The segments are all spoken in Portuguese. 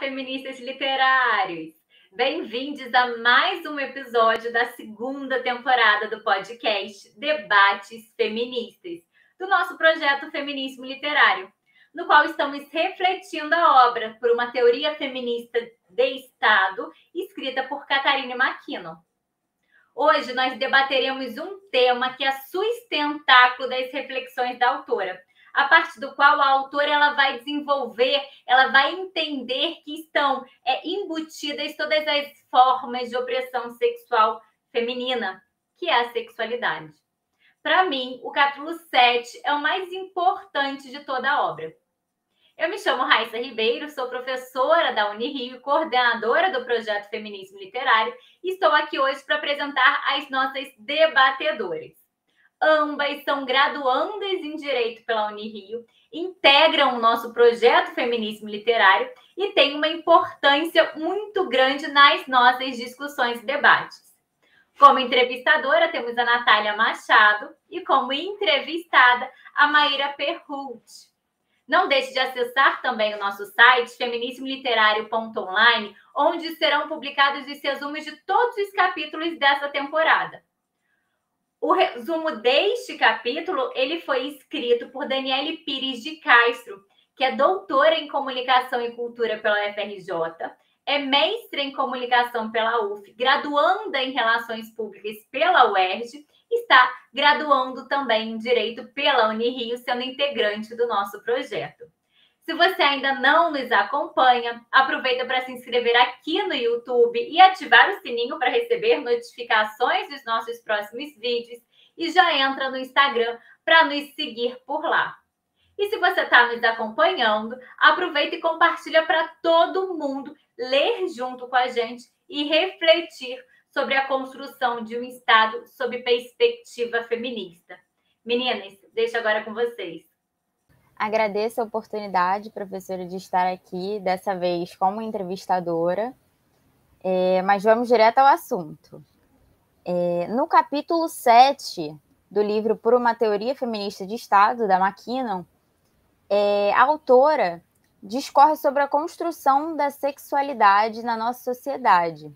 feministas literários! Bem-vindos a mais um episódio da segunda temporada do podcast Debates Feministas, do nosso projeto Feminismo Literário, no qual estamos refletindo a obra por uma teoria feminista de Estado, escrita por Catharine MacKinnon. Hoje nós debateremos um tema que é sustentáculo das reflexões da autora, a partir do qual a autora ela vai desenvolver, ela vai entender que estão embutidas todas as formas de opressão sexual feminina, que é a sexualidade. Para mim, o capítulo 7 é o mais importante de toda a obra. Eu me chamo Raissa Ribeiro, sou professora da Unirio e coordenadora do projeto Feminismo Literário e estou aqui hoje para apresentar as nossas debatedoras. Ambas são graduandas em Direito pela Unirio, integram o nosso projeto Feminismo Literário e têm uma importância muito grande nas nossas discussões e debates. Como entrevistadora, temos a Natália Machado e como entrevistada, a Maíra Perhult. Não deixe de acessar também o nosso site, feminismoliterário.online, onde serão publicados os resumos de todos os capítulos dessa temporada. O resumo deste capítulo ele foi escrito por Daniele Pires de Castro, que é doutora em Comunicação e Cultura pela UFRJ, é mestre em Comunicação pela UF, graduanda em Relações Públicas pela UERJ, está graduando também em Direito pela Unirio, sendo integrante do nosso projeto. Se você ainda não nos acompanha, aproveita para se inscrever aqui no YouTube e ativar o sininho para receber notificações dos nossos próximos vídeos e já entra no Instagram para nos seguir por lá. E se você está nos acompanhando, aproveita e compartilha para todo mundo ler junto com a gente e refletir sobre a construção de um Estado sob perspectiva feminista. Meninas, deixo agora com vocês. Agradeço a oportunidade, professora, de estar aqui, dessa vez como entrevistadora, mas vamos direto ao assunto. No capítulo 7 do livro Por uma Teoria Feminista de Estado, da MacKinnon, a autora discorre sobre a construção da sexualidade na nossa sociedade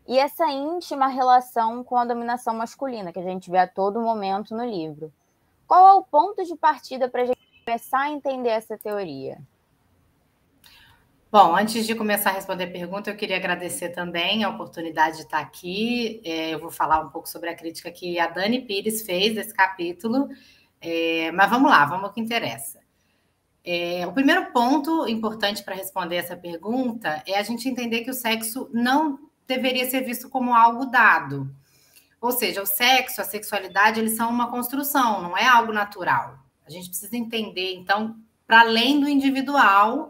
e essa íntima relação com a dominação masculina, que a gente vê a todo momento no livro. Qual é o ponto de partida para a gente começar a entender essa teoria? Bom, antes de começar a responder a pergunta, eu queria agradecer também a oportunidade de estar aqui. Eu vou falar um pouco sobre a crítica que a Dani Pires fez desse capítulo, mas vamos lá, vamos ao que interessa. O primeiro ponto importante para responder essa pergunta é a gente entender que o sexo não deveria ser visto como algo dado. Ou seja, o sexo, a sexualidade, eles são uma construção, não é algo natural. A gente precisa entender, então, para além do individual,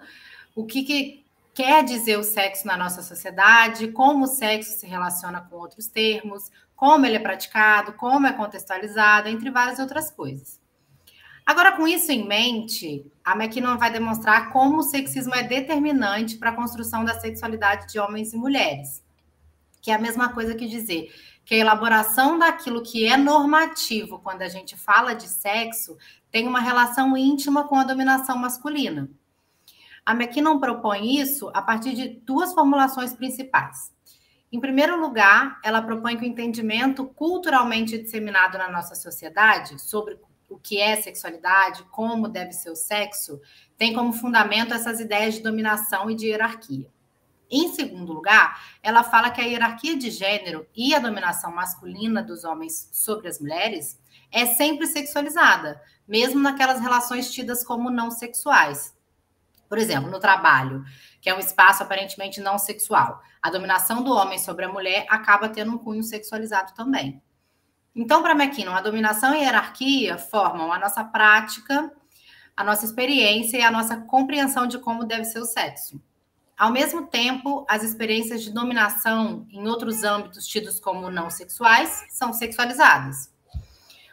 o que quer dizer o sexo na nossa sociedade, como o sexo se relaciona com outros termos, como ele é praticado, como é contextualizado, entre várias outras coisas. Agora, com isso em mente, a MacKinnon vai demonstrar como o sexismo é determinante para a construção da sexualidade de homens e mulheres, que é a mesma coisa que dizer que a elaboração daquilo que é normativo quando a gente fala de sexo tem uma relação íntima com a dominação masculina. A MacKinnon propõe isso a partir de duas formulações principais. Em primeiro lugar, ela propõe que o entendimento culturalmente disseminado na nossa sociedade sobre o que é sexualidade, como deve ser o sexo, tem como fundamento essas ideias de dominação e de hierarquia. Em segundo lugar, ela fala que a hierarquia de gênero e a dominação masculina dos homens sobre as mulheres é sempre sexualizada, mesmo naquelas relações tidas como não sexuais. Por exemplo, no trabalho, que é um espaço aparentemente não sexual, a dominação do homem sobre a mulher acaba tendo um cunho sexualizado também. Então, para MacKinnon, a dominação e a hierarquia formam a nossa prática, a nossa experiência e a nossa compreensão de como deve ser o sexo. Ao mesmo tempo, as experiências de dominação em outros âmbitos tidos como não sexuais são sexualizadas.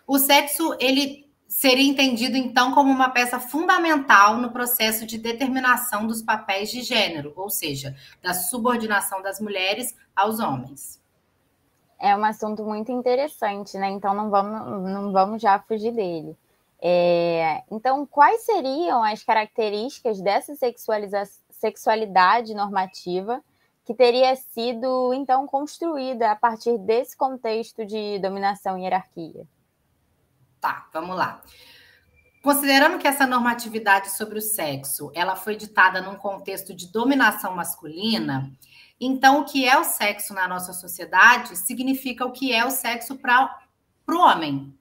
O sexo, ele seria entendido, então, como uma peça fundamental no processo de determinação dos papéis de gênero, ou seja, da subordinação das mulheres aos homens. É um assunto muito interessante, né? Então não vamos já fugir dele. Então, quais seriam as características dessa sexualidade normativa que teria sido, então, construída a partir desse contexto de dominação e hierarquia? Tá, vamos lá. Considerando que essa normatividade sobre o sexo, ela foi ditada num contexto de dominação masculina, então o que é o sexo na nossa sociedade significa o que é o sexo para o homem.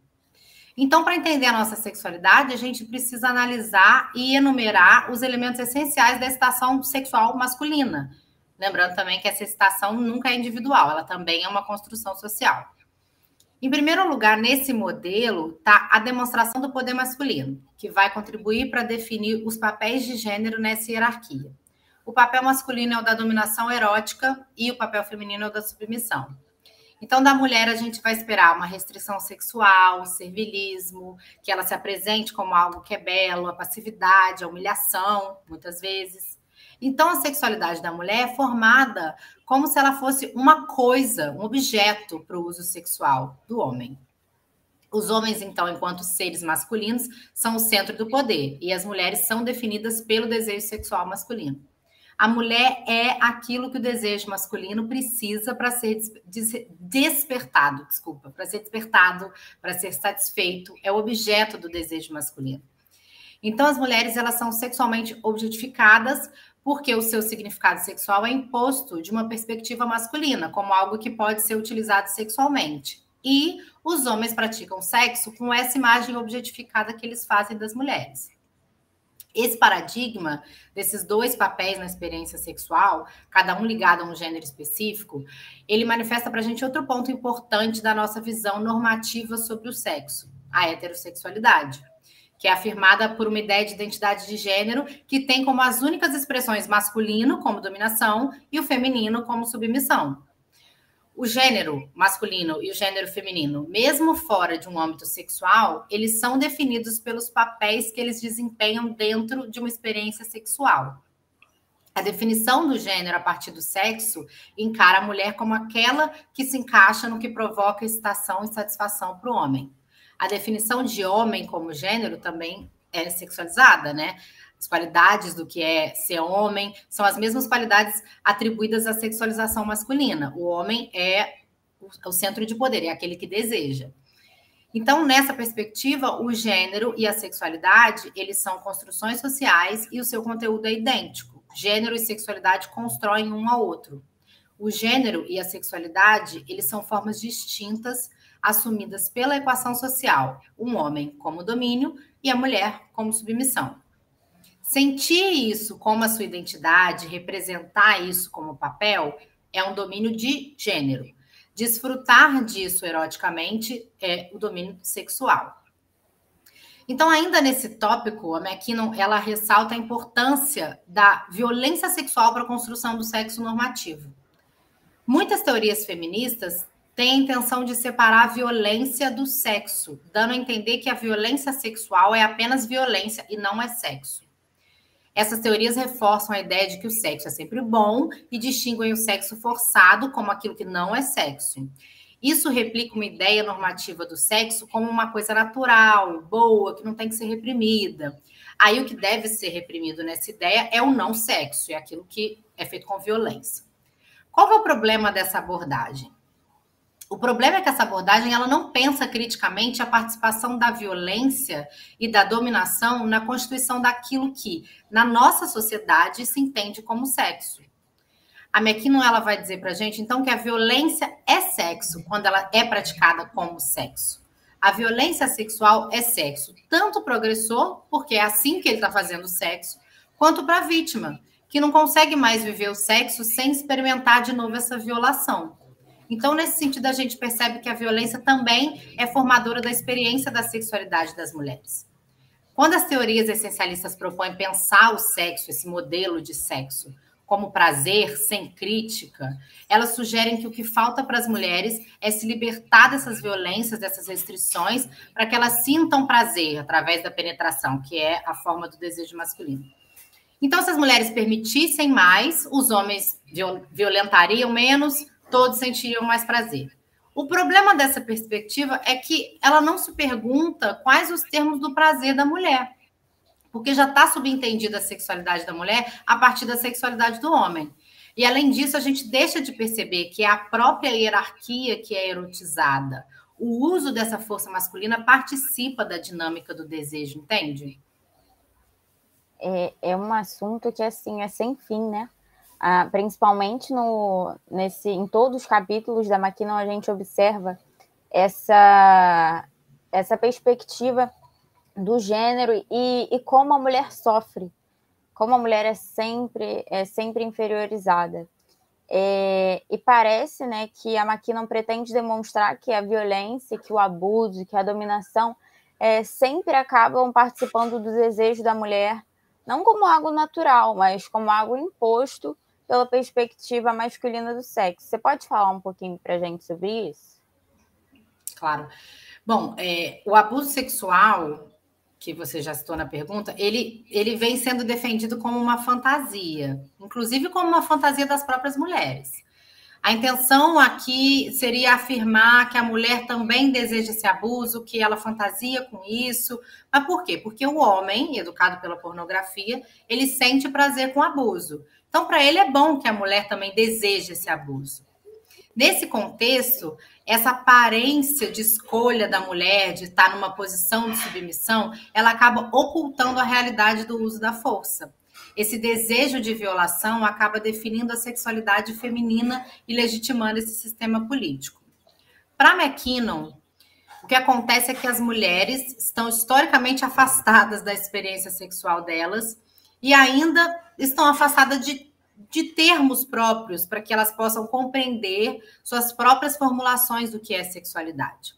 Então, para entender a nossa sexualidade, a gente precisa analisar e enumerar os elementos essenciais da excitação sexual masculina. Lembrando também que essa excitação nunca é individual, ela também é uma construção social. Em primeiro lugar, nesse modelo, está a demonstração do poder masculino, que vai contribuir para definir os papéis de gênero nessa hierarquia. O papel masculino é o da dominação erótica e o papel feminino é o da submissão. Então, da mulher, a gente vai esperar uma restrição sexual, servilismo, que ela se apresente como algo que é belo, a passividade, a humilhação, muitas vezes. Então, a sexualidade da mulher é formada como se ela fosse uma coisa, um objeto para o uso sexual do homem. Os homens, então, enquanto seres masculinos, são o centro do poder, e as mulheres são definidas pelo desejo sexual masculino. A mulher é aquilo que o desejo masculino precisa para ser despertado, para ser satisfeito, é o objeto do desejo masculino. Então, as mulheres, elas são sexualmente objetificadas porque o seu significado sexual é imposto de uma perspectiva masculina, como algo que pode ser utilizado sexualmente. E os homens praticam sexo com essa imagem objetificada que eles fazem das mulheres. Esse paradigma desses dois papéis na experiência sexual, cada um ligado a um gênero específico, ele manifesta para a gente outro ponto importante da nossa visão normativa sobre o sexo, a heterossexualidade, que é afirmada por uma ideia de identidade de gênero que tem como as únicas expressões masculino como dominação e o feminino como submissão. O gênero masculino e o gênero feminino, mesmo fora de um âmbito sexual, eles são definidos pelos papéis que eles desempenham dentro de uma experiência sexual. A definição do gênero a partir do sexo encara a mulher como aquela que se encaixa no que provoca excitação e satisfação para o homem. A definição de homem como gênero também é sexualizada, né? As qualidades do que é ser homem são as mesmas qualidades atribuídas à sexualização masculina. O homem é o centro de poder, é aquele que deseja. Então, nessa perspectiva, o gênero e a sexualidade, eles são construções sociais e o seu conteúdo é idêntico. Gênero e sexualidade constroem um ao outro. O gênero e a sexualidade, eles são formas distintas assumidas pela equação social. Um homem como domínio e a mulher como submissão. Sentir isso como a sua identidade, representar isso como papel, é um domínio de gênero. Desfrutar disso eroticamente é o domínio sexual. Então, ainda nesse tópico, a McKinnon, ela ressalta a importância da violência sexual para a construção do sexo normativo. Muitas teorias feministas têm a intenção de separar a violência do sexo, dando a entender que a violência sexual é apenas violência e não é sexo. Essas teorias reforçam a ideia de que o sexo é sempre bom e distinguem o sexo forçado como aquilo que não é sexo. Isso replica uma ideia normativa do sexo como uma coisa natural, boa, que não tem que ser reprimida. Aí o que deve ser reprimido nessa ideia é o não sexo, é aquilo que é feito com violência. Qual é o problema dessa abordagem? O problema é que essa abordagem ela não pensa criticamente a participação da violência e da dominação na constituição daquilo que, na nossa sociedade, se entende como sexo. A McKinnon ela vai dizer para a gente, então, que a violência é sexo quando ela é praticada como sexo. A violência sexual é sexo, tanto para o agressor, porque é assim que ele está fazendo o sexo, quanto para a vítima, que não consegue mais viver o sexo sem experimentar de novo essa violação. Então, nesse sentido, a gente percebe que a violência também é formadora da experiência da sexualidade das mulheres. Quando as teorias essencialistas propõem pensar o sexo, esse modelo de sexo, como prazer, sem crítica, elas sugerem que o que falta para as mulheres é se libertar dessas violências, dessas restrições, para que elas sintam prazer através da penetração, que é a forma do desejo masculino. Então, se as mulheres permitissem mais, os homens violentariam menos, todos sentiriam mais prazer. O problema dessa perspectiva é que ela não se pergunta quais os termos do prazer da mulher. porque já está subentendida a sexualidade da mulher a partir da sexualidade do homem. E, além disso, a gente deixa de perceber que é a própria hierarquia que é erotizada. O uso dessa força masculina participa da dinâmica do desejo, entende? É um assunto que, assim, é sem fim, né? Principalmente em todos os capítulos da Mackinnon, a gente observa essa perspectiva do gênero e como a mulher sofre, como a mulher é sempre inferiorizada. E parece, né, que a Mackinnon pretende demonstrar que a violência, que o abuso, que a dominação sempre acabam participando do desejo da mulher, não como algo natural, mas como algo imposto pela perspectiva masculina do sexo. Você pode falar um pouquinho para a gente sobre isso? Claro. Bom, o abuso sexual, que você já citou na pergunta, ele vem sendo defendido como uma fantasia, inclusive como uma fantasia das próprias mulheres. A intenção aqui seria afirmar que a mulher também deseja esse abuso, que ela fantasia com isso. Mas por quê? Porque o homem, educado pela pornografia, ele sente prazer com o abuso. Então, para ele é bom que a mulher também deseje esse abuso. Nesse contexto, essa aparência de escolha da mulher, de estar numa posição de submissão, ela acaba ocultando a realidade do uso da força. Esse desejo de violação acaba definindo a sexualidade feminina e legitimando esse sistema político. Para Mackinnon, o que acontece é que as mulheres estão historicamente afastadas da experiência sexual delas e ainda estão afastadas de termos próprios para que elas possam compreender suas próprias formulações do que é sexualidade.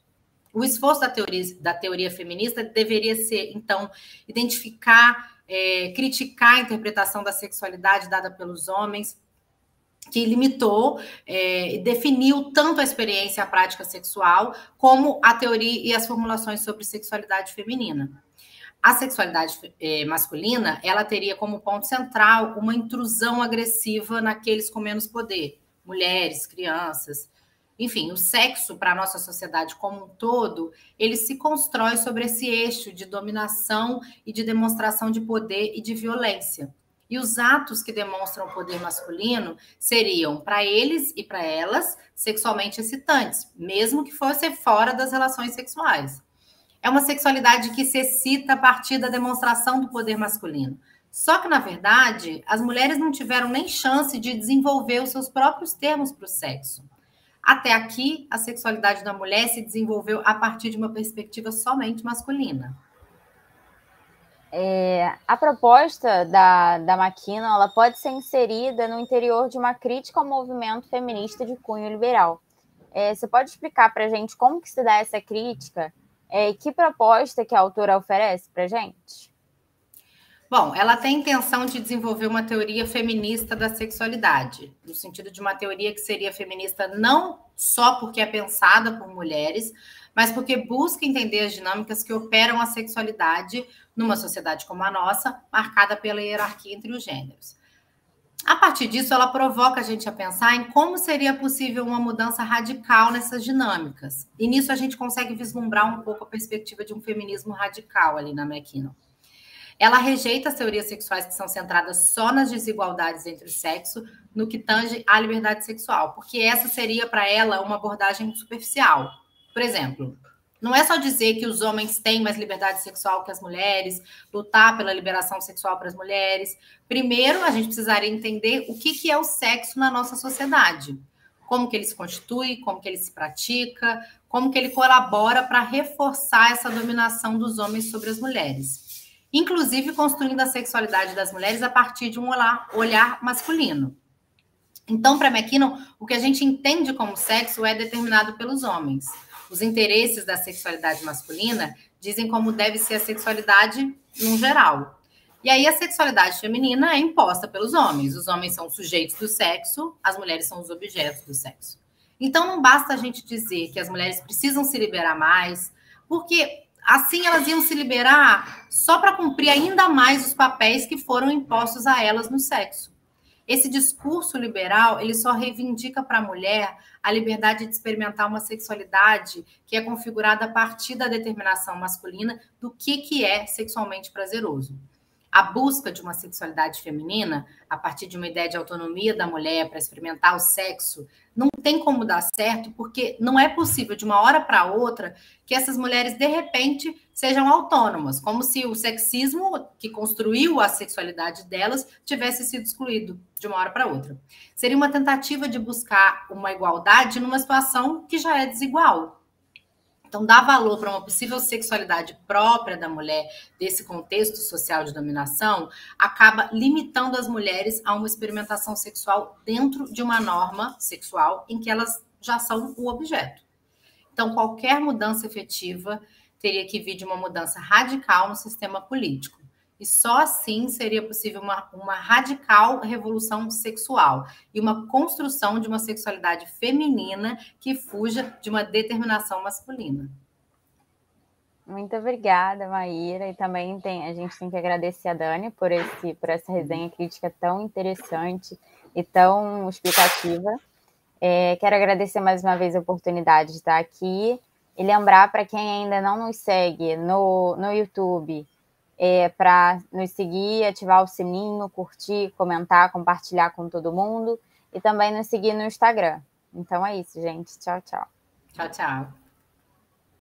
O esforço da teoria feminista deveria ser, então, identificar, criticar a interpretação da sexualidade dada pelos homens, que limitou e definiu tanto a experiência e a prática sexual, como a teoria e as formulações sobre sexualidade feminina. A sexualidade masculina, ela teria como ponto central uma intrusão agressiva naqueles com menos poder, mulheres, crianças. Enfim, o sexo, para a nossa sociedade como um todo, ele se constrói sobre esse eixo de dominação e de demonstração de poder e de violência. E os atos que demonstram o poder masculino seriam, para eles e para elas, sexualmente excitantes, mesmo que fosse fora das relações sexuais. É uma sexualidade que se excita a partir da demonstração do poder masculino. Só que, na verdade, as mulheres não tiveram nem chance de desenvolver os seus próprios termos para o sexo. Até aqui, a sexualidade da mulher se desenvolveu a partir de uma perspectiva somente masculina. A proposta da Mackinnon, ela pode ser inserida no interior de uma crítica ao movimento feminista de cunho liberal. Você pode explicar para a gente como que se dá essa crítica? Que proposta que a autora oferece para a gente? Bom, ela tem a intenção de desenvolver uma teoria feminista da sexualidade, no sentido de uma teoria que seria feminista não só porque é pensada por mulheres, mas porque busca entender as dinâmicas que operam a sexualidade numa sociedade como a nossa, marcada pela hierarquia entre os gêneros. A partir disso, ela provoca a gente a pensar em como seria possível uma mudança radical nessas dinâmicas. E nisso a gente consegue vislumbrar um pouco a perspectiva de um feminismo radical ali na Mackinnon. Ela rejeita as teorias sexuais que são centradas só nas desigualdades entre o sexo, no que tange à liberdade sexual, porque essa seria para ela uma abordagem superficial. Por exemplo, não é só dizer que os homens têm mais liberdade sexual que as mulheres, lutar pela liberação sexual para as mulheres. Primeiro, a gente precisaria entender o que é o sexo na nossa sociedade. Como que ele se constitui, como que ele se pratica, como que ele colabora para reforçar essa dominação dos homens sobre as mulheres. Inclusive construindo a sexualidade das mulheres a partir de um olhar masculino. Então, para Mackinnon, o que a gente entende como sexo é determinado pelos homens. Os interesses da sexualidade masculina dizem como deve ser a sexualidade no geral. E aí a sexualidade feminina é imposta pelos homens. Os homens são os sujeitos do sexo, as mulheres são os objetos do sexo. Então não basta a gente dizer que as mulheres precisam se liberar mais, porque assim elas iam se liberar só para cumprir ainda mais os papéis que foram impostos a elas no sexo. Esse discurso liberal, ele só reivindica para a mulher a liberdade de experimentar uma sexualidade que é configurada a partir da determinação masculina do que é sexualmente prazeroso. A busca de uma sexualidade feminina, a partir de uma ideia de autonomia da mulher para experimentar o sexo, não tem como dar certo, porque não é possível, de uma hora para outra, que essas mulheres, de repente, sejam autônomas, como se o sexismo que construiu a sexualidade delas tivesse sido excluído de uma hora para outra. Seria uma tentativa de buscar uma igualdade numa situação que já é desigual. Então, dar valor para uma possível sexualidade própria da mulher desse contexto social de dominação acaba limitando as mulheres a uma experimentação sexual dentro de uma norma sexual em que elas já são o objeto. Então, qualquer mudança efetiva teria que vir de uma mudança radical no sistema político. E só assim seria possível uma radical revolução sexual e uma construção de uma sexualidade feminina que fuja de uma determinação masculina. Muito obrigada, Maíra. E também a gente tem que agradecer a Dani por essa resenha crítica tão interessante e tão explicativa. Quero agradecer mais uma vez a oportunidade de estar aqui e lembrar para quem ainda não nos segue no YouTube, para nos seguir, ativar o sininho, curtir, comentar, compartilhar com todo mundo e também nos seguir no Instagram. Então é isso, gente. Tchau, tchau. Tchau, tchau.